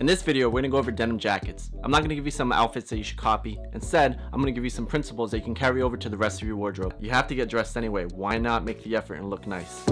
In this video, we're gonna go over denim jackets. I'm not gonna give you some outfits that you should copy. Instead, I'm gonna give you some principles that you can carry over to the rest of your wardrobe. You have to get dressed anyway. Why not make the effort and look nice?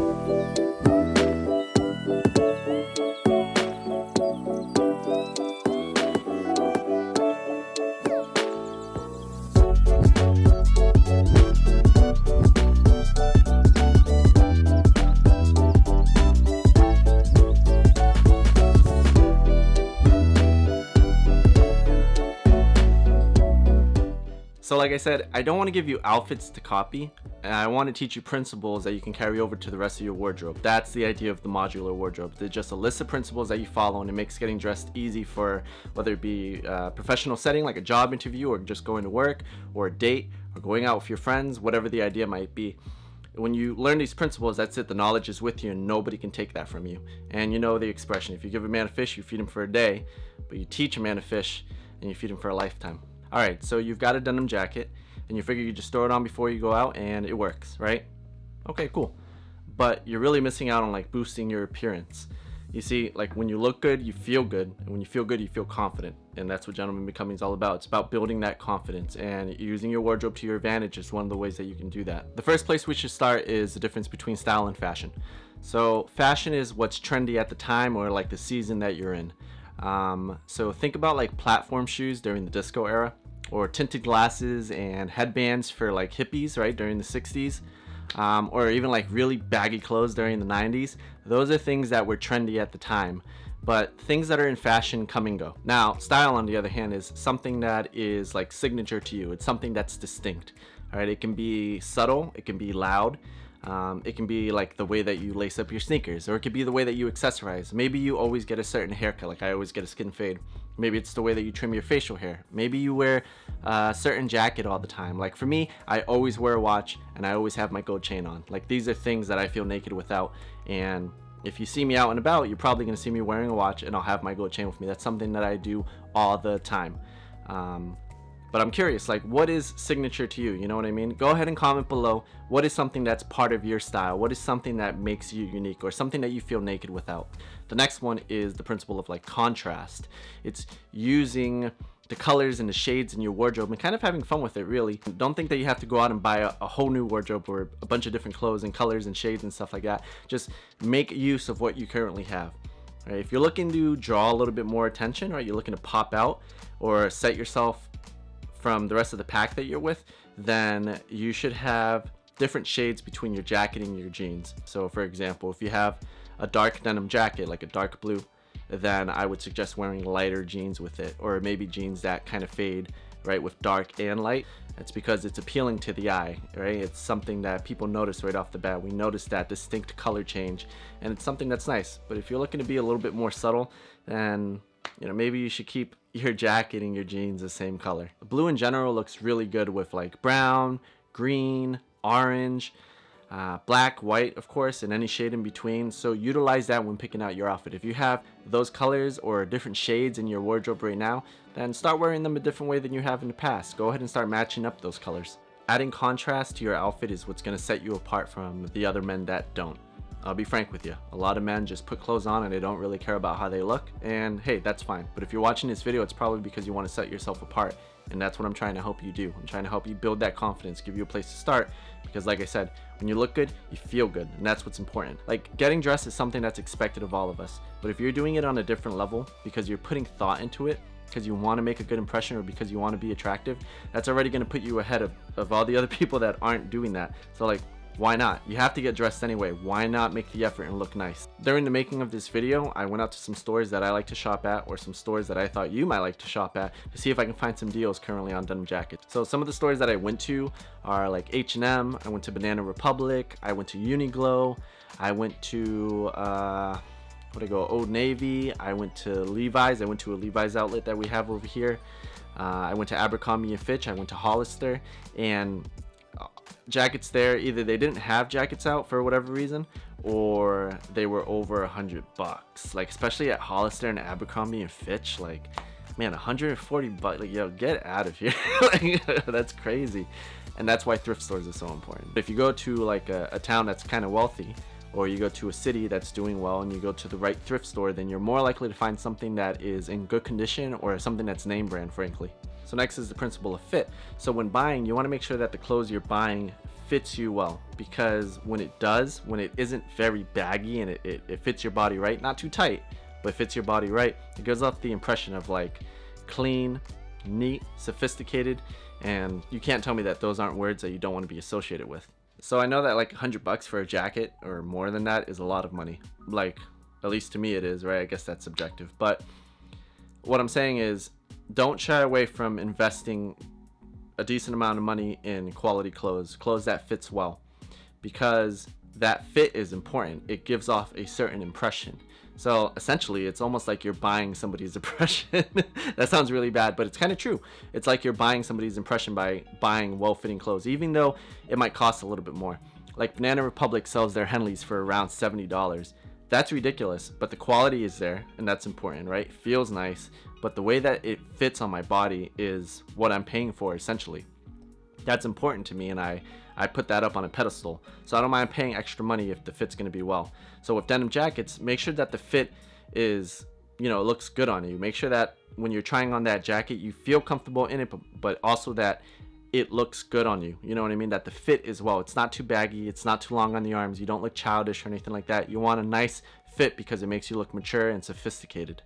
So like I said, I don't want to give you outfits to copy, and I want to teach you principles that you can carry over to the rest of your wardrobe. That's the idea of the modular wardrobe. They're just a list of principles that you follow, and it makes getting dressed easy for whether it be a professional setting like a job interview, or just going to work, or a date, or going out with your friends, whatever the idea might be. When you learn these principles, that's it. The knowledge is with you and nobody can take that from you. And you know the expression, if you give a man a fish, you feed him for a day, but you teach a man a fish and you feed him for a lifetime. Alright, so you've got a denim jacket and you figure you just throw it on before you go out and it works, right? Okay, cool. But you're really missing out on like boosting your appearance. You see, like when you look good, you feel good, and when you feel good, you feel confident, and that's what Gentleman Becoming is all about. It's about building that confidence, and using your wardrobe to your advantage is one of the ways that you can do that. The first place we should start is the difference between style and fashion. So fashion is what's trendy at the time or like the season that you're in. So think about like platform shoes during the disco era, or tinted glasses and headbands for like hippies, right, during the 60s. Or even like really baggy clothes during the 90s. Those are things that were trendy at the time, but things that are in fashion come and go. Now, style on the other hand is something that is like signature to you. It's something that's distinct. All right, it can be subtle, it can be loud, it can be like the way that you lace up your sneakers, or it could be the way that you accessorize. Maybe you always get a certain haircut, like I always get a skin fade. Maybe it's the way that you trim your facial hair. Maybe you wear a certain jacket all the time. Like for me, I always wear a watch and I always have my gold chain on. Like these are things that I feel naked without, and if you see me out and about, you're probably gonna see me wearing a watch and I'll have my gold chain with me. That's something that I do all the time. But I'm curious, like what is signature to you? You know what I mean? Go ahead and comment below. What is something that's part of your style? What is something that makes you unique, or something that you feel naked without? The next one is the principle of like contrast. It's using the colors and the shades in your wardrobe and kind of having fun with it, really. Don't think that you have to go out and buy a whole new wardrobe or a bunch of different clothes and colors and shades and stuff like that. Just make use of what you currently have. Right? If you're looking to draw a little bit more attention, right, you're looking to pop out or set yourself from the rest of the pack that you're with, then you should have different shades between your jacket and your jeans. So for example, if you have a dark denim jacket, like a dark blue, then I would suggest wearing lighter jeans with it, or maybe jeans that kind of fade, right, with dark and light. That's because it's appealing to the eye, right? It's something that people notice right off the bat. We notice that distinct color change, and it's something that's nice. But if you're looking to be a little bit more subtle, then maybe you should keep your jacket and your jeans the same color. Blue in general looks really good with like brown, green, orange, black, white, of course, and any shade in between. So utilize that when picking out your outfit. If you have those colors or different shades in your wardrobe right now, then start wearing them a different way than you have in the past. Go ahead and start matching up those colors. Adding contrast to your outfit is what's going to set you apart from the other men that don't. I'll be frank with you, a lot of men just put clothes on and they don't really care about how they look, and hey, that's fine. But if you're watching this video, it's probably because you want to set yourself apart, and that's what I'm trying to help you do. I'm trying to help you build that confidence, give you a place to start, because like I said, when you look good, you feel good, and that's what's important. Like getting dressed is something that's expected of all of us, but if you're doing it on a different level because you're putting thought into it, because you want to make a good impression or because you want to be attractive, that's already going to put you ahead of all the other people that aren't doing that. So like, why not? You have to get dressed anyway. Why not make the effort and look nice? During the making of this video, I went out to some stores that I like to shop at, or some stores that I thought you might like to shop at, to see if I can find some deals currently on denim jackets. So some of the stores that I went to are like H&M, I went to Banana Republic, I went to Uniqlo, I went to Old Navy, I went to Levi's, I went to a Levi's outlet that we have over here, I went to Abercrombie & Fitch, I went to Hollister, and jackets there, either they didn't have jackets out for whatever reason, or they were over $100. Like especially at Hollister and Abercrombie & Fitch, like man, $140, like yo, get out of here. Like, that's crazy. And that's why thrift stores are so important. If you go to like a town that's kind of wealthy, or you go to a city that's doing well and you go to the right thrift store, then you're more likely to find something that is in good condition or something that's name brand, frankly. So next is the principle of fit. So when buying, you want to make sure that the clothes you're buying fits you well, because when it does, when it isn't very baggy and it fits your body right, not too tight, but fits your body right, it gives off the impression of like clean, neat, sophisticated, and you can't tell me that those aren't words that you don't want to be associated with. So I know that like $100 for a jacket or more than that is a lot of money. Like, at least to me it is, right? I guess that's subjective. But what I'm saying is, don't shy away from investing a decent amount of money in quality clothes that fits well, because that fit is important. It gives off a certain impression. So essentially, it's almost like you're buying somebody's impression. That sounds really bad, but it's kind of true. It's like you're buying somebody's impression by buying well-fitting clothes, even though it might cost a little bit more. Like Banana Republic sells their Henleys for around $70. That's ridiculous, but the quality is there, and that's important, right? It feels nice, but the way that it fits on my body is what I'm paying for, essentially. That's important to me, and I put that up on a pedestal. So I don't mind paying extra money if the fit's going to be well. So with denim jackets, make sure that the fit is, you know, looks good on you. Make sure that when you're trying on that jacket, you feel comfortable in it, but also that it looks good on you. You know what I mean? That the fit is well. It's not too baggy. It's not too long on the arms. You don't look childish or anything like that. You want a nice fit because it makes you look mature and sophisticated.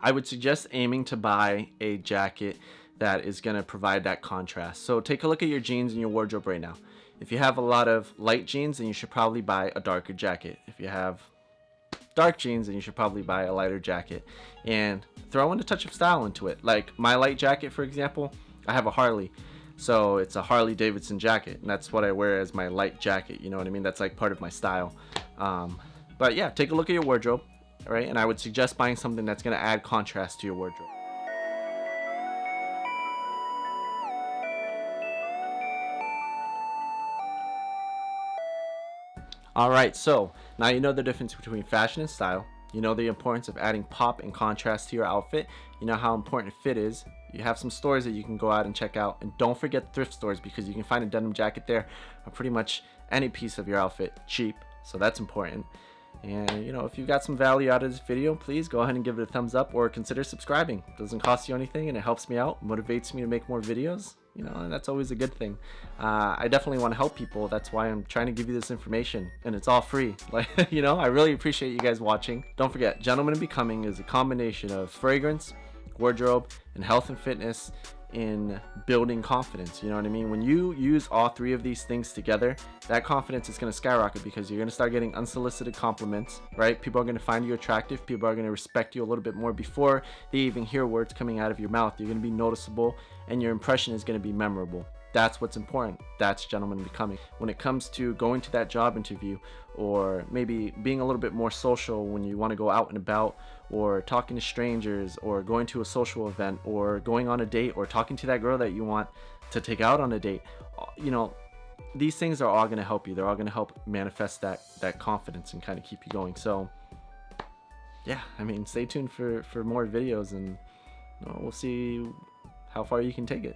I would suggest aiming to buy a jacket that is going to provide that contrast. So take a look at your jeans in your wardrobe right now. If you have a lot of light jeans, then you should probably buy a darker jacket. If you have dark jeans, then you should probably buy a lighter jacket, and throw in a touch of style into it. Like my light jacket, for example, I have a Harley, so it's a Harley Davidson jacket, and that's what I wear as my light jacket. You know what I mean? That's like part of my style. But yeah, take a look at your wardrobe, right? And I would suggest buying something that's going to add contrast to your wardrobe. Alright, so now you know the difference between fashion and style. You know the importance of adding pop and contrast to your outfit. You know how important fit is. You have some stores that you can go out and check out. And don't forget thrift stores, because you can find a denim jacket there or pretty much any piece of your outfit cheap. So that's important. And you know, if you got some value out of this video, please go ahead and give it a thumbs up or consider subscribing. It doesn't cost you anything and it helps me out, motivates me to make more videos. You know, and that's always a good thing. I definitely want to help people. That's why I'm trying to give you this information, and it's all free. Like, you know, I really appreciate you guys watching. Don't forget, Gentleman in Becoming is a combination of fragrance, wardrobe, and health and fitness in building confidence. You know what I mean? When you use all three of these things together, that confidence is going to skyrocket, because you're going to start getting unsolicited compliments, right? People are going to find you attractive. People are going to respect you a little bit more before they even hear words coming out of your mouth. You're going to be noticeable, and your impression is going to be memorable. That's what's important. That's Gentleman Becoming. When it comes to going to that job interview, or maybe being a little bit more social when you want to go out and about, or talking to strangers, or going to a social event, or going on a date, or talking to that girl that you want to take out on a date, you know, these things are all going to help you. They're all going to help manifest that confidence and kind of keep you going. So yeah, I mean, stay tuned for more videos, and you know, we'll see how far you can take it.